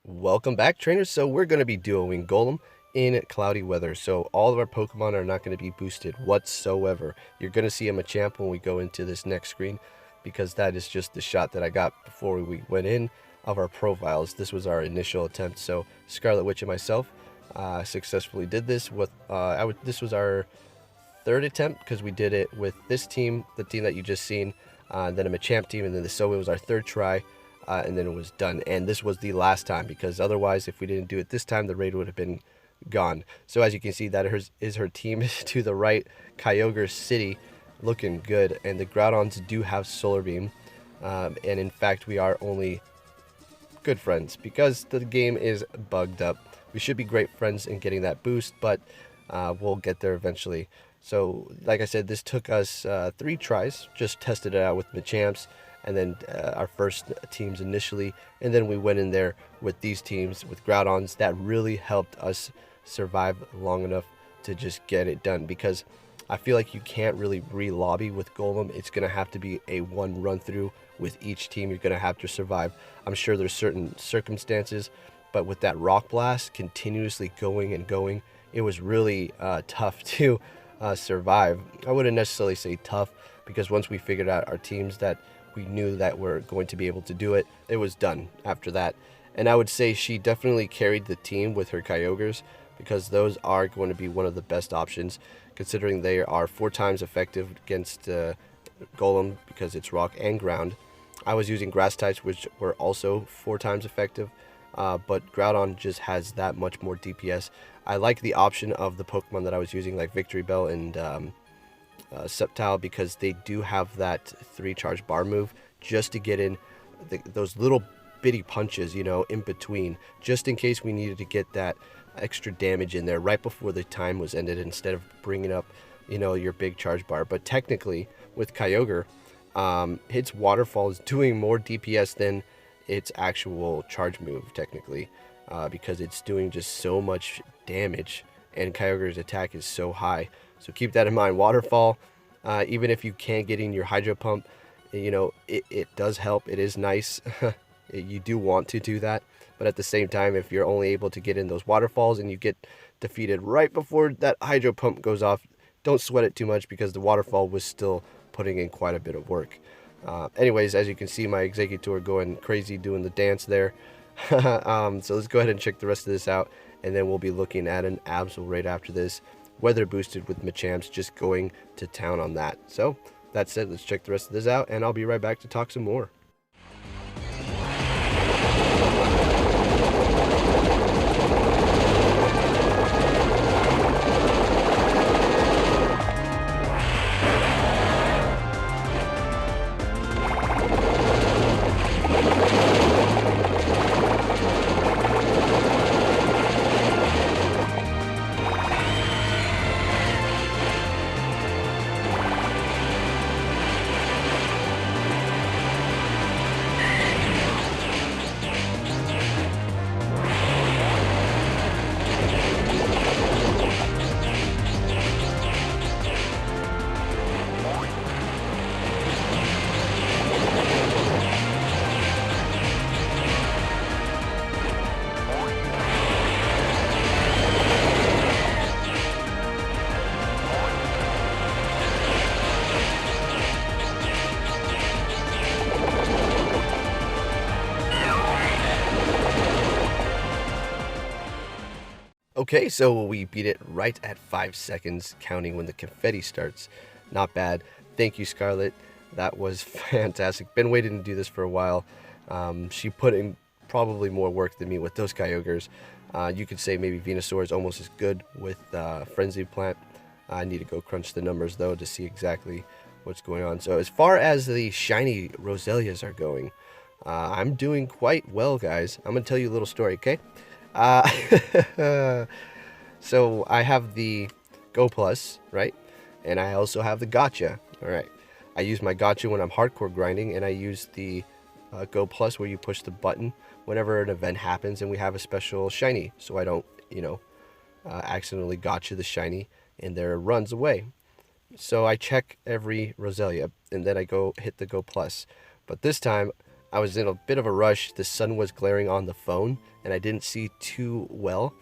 Welcome back, trainers. So we're going to be duoing Golem in cloudy weather. So all of our Pokemon are not going to be boosted whatsoever. You're going to see a Machamp when we go into this next screen, because that is just the shot that I got before we went in of our profiles. This was our initial attempt. So Scarlet Witch and myself successfully did this with this was our third attempt, because we did it with this team, the team that you just seen, then a Machamp team, and then so it was our third try. And then it was done. And this was the last time, because otherwise, if we didn't do it this time, the raid would have been gone. So as you can see, that is her team to the right. Kyogre City looking good. And the Groudons do have Solar Beam. And in fact, we are only good friends because the game is bugged up. We should be great friends in getting that boost, but we'll get there eventually. So like I said, this took us 3 tries. Just tested it out with Machamps, and then our first teams initially, and then we went in there with these teams with Groudons. That really helped us survive long enough to just get it done, because I feel like you can't really re-lobby with Golem. It's going to have to be a one run through with each team. You're going to have to survive. I'm sure there's certain circumstances, but with that Rock Blast continuously going and going, it was really tough to survive. I wouldn't necessarily say tough, because once we figured out our teams that we knew that we're going to be able to do it, it was done after that. And I would say she definitely carried the team with her Kyogres, because those are going to be one of the best options, considering they are 4 times effective against Golem, because it's rock and ground. I was using grass types, which were also 4 times effective, but Groudon just has that much more DPS. I like the option of the Pokemon that I was using, like Victory Bell and Sceptile, because they do have that 3 charge bar move, just to get in those little bitty punches, you know, in between, just in case we needed to get that extra damage in there right before the time was ended, instead of bringing up, you know, your big charge bar. But technically with Kyogre, its waterfall is doing more DPS than its actual charge move technically, because it's doing just so much damage, and Kyogre's attack is so high. So keep that in mind. Waterfall, even if you can't get in your Hydro Pump, you know, it does help. It is nice. You do want to do that. But at the same time, if you're only able to get in those waterfalls and you get defeated right before that Hydro Pump goes off, don't sweat it too much, because the waterfall was still putting in quite a bit of work. Anyways, as you can see, my Executor going crazy doing the dance there. So let's go ahead and check the rest of this out, and then we'll be looking at an Absol right after this. Weather boosted with Machamps, just going to town on that. So that said, let's check the rest of this out, and I'll be right back to talk some more. Okay, so we beat it right at 5 seconds, counting when the confetti starts. Not bad. Thank you, Scarlet. That was fantastic. Been waiting to do this for a while. She put in probably more work than me with those Kyogres. You could say maybe Venusaur is almost as good with Frenzy Plant. I need to go crunch the numbers, though, to see exactly what's going on. So as far as the shiny Roselias are going, I'm doing quite well, guys. I'm going to tell you a little story, okay? So I have the Go Plus, right? And I also have the Gotcha, all right? I use my Gotcha when I'm hardcore grinding, and I use the Go Plus where you push the button whenever an event happens and we have a special shiny, so I don't, you know, accidentally Gotcha the shiny and there it runs away. So I check every Roselia, and then I go hit the Go Plus. But this time, I was in a bit of a rush. The sun was glaring on the phone, and I didn't see too well.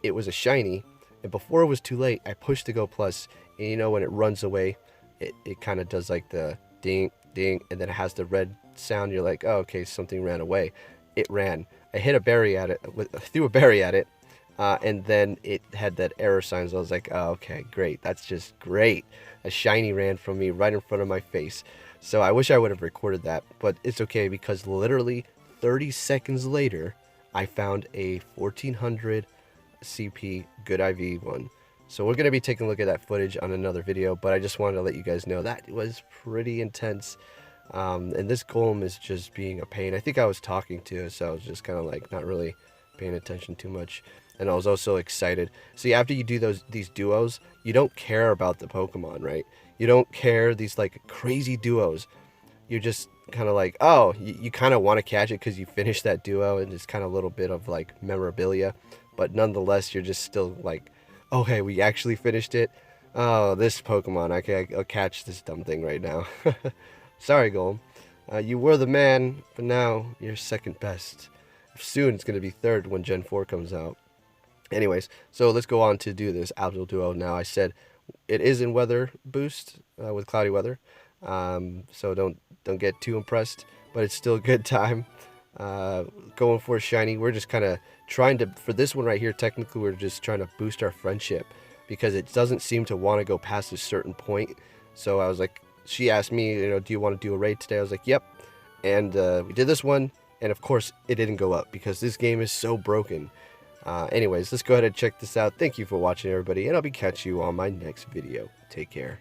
It was a shiny, and before it was too late, I pushed the Go Plus, and you know when it runs away, it kind of does like the ding, ding, and then it has the red sound. You're like, oh, okay, something ran away. It ran. I hit a berry at it, threw a berry at it, and then it had that error sign. So I was like, oh, okay, great. That's just great. A shiny ran from me right in front of my face. So I wish I would have recorded that, but it's okay because literally 30 seconds later, I found a 1400 CP good IV one. So we're going to be taking a look at that footage on another video, but I just wanted to let you guys know that it was pretty intense. And this Golem is just being a pain. I think I was talking to it, so I was just kind of like not really paying attention too much. And I was also excited. See, after you do these duos, you don't care about the Pokemon, right? You don't care these like crazy duos. You're just kind of like, oh, you kind of want to catch it because you finished that duo, and it's kind of a little bit of like memorabilia. But nonetheless, you're just still like, okay, we actually finished it. Oh, this Pokemon, I'll catch this dumb thing right now. Sorry, Golem. You were the man, but now you're second best. Soon it's going to be third when Gen 4 comes out. Anyways, so let's go on to do this Absol duo now. I said it is in weather boost with cloudy weather, so don't get too impressed, but it's still a good time. Going for a shiny. We're just kind of trying to, for this one right here, technically we're just trying to boost our friendship because it doesn't seem to want to go past a certain point. So I was like, she asked me, you know, do you want to do a raid today? I was like, yep. And we did this one, and of course it didn't go up because this game is so broken. Anyways, let's go ahead and check this out. Thank you for watching, everybody, and I'll be catching you on my next video. Take care.